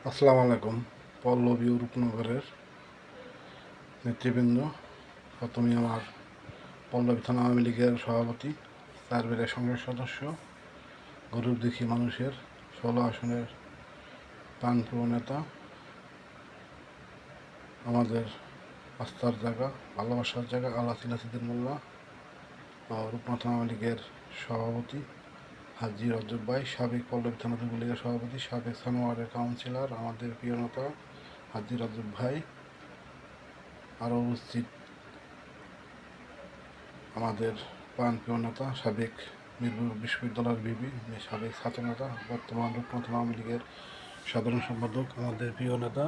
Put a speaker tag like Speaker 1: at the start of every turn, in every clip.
Speaker 1: আসসালামু আলাইকুম। পল্লবী রূপনগরের নেতৃবৃন্দ, প্রথমে আমার পল্লবী থানা আওয়ামী লীগের সভাপতি, সার্ভের সংসদ সদস্য, গরিব দুঃখী মানুষের 16 আসনের প্রাণপ্রিয় নেতা, আমাদের আস্থার জায়গা, ভালোবাসার জায়গা আল্লাহ সিলাসিদ্দিন মোল্লা, রূপনগর থানা আওয়ামী লীগের সভাপতি হাজী রজব ভাই, সাবেক পল্লবী থানা যুব লীগের সভাপতি, সাবেক সানোয়ারের কাউন্সিলর, আমাদের প্রিয় নেতা হাজী রজব ভাই, আরও উপস্থিত আমাদের প্রাণপ্রিয় নেতা, সাবেক মিরপুর বিশ্ববিদ্যালয়ের বিবি, সাবেক ছাত্র নেতা, বর্তমান রূপনগর আওয়ামী লীগের সাধারণ সম্পাদক, আমাদের প্রিয় নেতা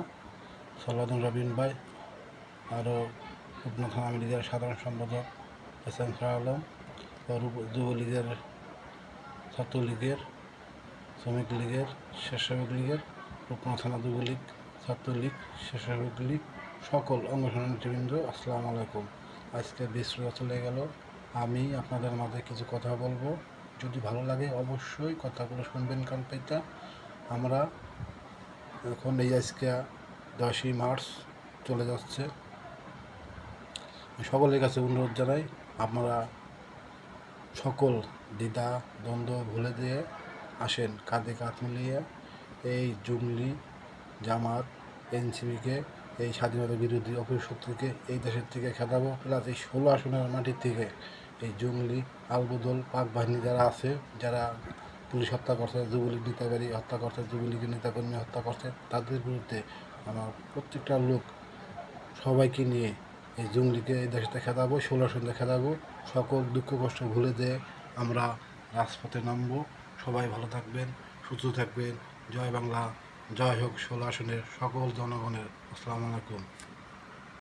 Speaker 1: সালাউদ্দিন রাবিন ভাই, আরও রূপনগর আওয়ামী লীগের সাধারণ সম্পাদক এস.এম. শাহ আলম, যুবলীগের, ছাত্রলীগের, শ্রমিক লীগের, স্বেচ্ছাসেবক লীগের, রূপনগর থানা যুবলীগ, ছাত্রলীগ, স্বেচ্ছাসেবক লীগ, সকল অঙ্গসংগঠনের নেতৃবৃন্দ, আসসালামু আলাইকুম। আজকে বৃহস্পতিবার চলে গেল, আমি আপনাদের মাঝে কিছু কথা বলবো। যদি ভালো লাগে অবশ্যই কথাগুলো শুনবেন কান পাইতা। আমরা এখন আজকে 10ই মার্চ চলে যাচ্ছে। সকলের কাছে অনুরোধ জানাই, আপনারা সকল দ্বিধা দ্বন্দ্ব ভুলে দিয়ে আসেন, কাঁধে কাঁধ মিলিয়ে এই জঙ্গলি জামাত এনসিপিকে, এই স্বাধীনতা বিরোধী অপশক্তিকে এই দেশের থেকে খেদাবো। প্লাস এই 16 আসনের মাটির থেকে এই জঙ্গলি আলবদল পাক বাহিনী যারা আছে, যারা পুলিশ হত্যা করছে, যুবলীগ নেতাবাড়ি হত্যা করছে, যুবলীগের নেতাকর্মী হত্যা করছে, তাদের বিরুদ্ধে আমার প্রত্যেকটা লোক সবাইকে নিয়ে এই জঙ্গলিকে এই দেশে খেদাবো, 16 আসনে খেদাবো। সকল দুঃখ কষ্ট ভুলে দিয়ে আমরা রাজপথে নামবো। সবাই ভালো থাকবেন, সুস্থ থাকবেন। জয় বাংলা, জয় হোক 16 আসনের সকল জনগণের। আসসালামু আলাইকুম।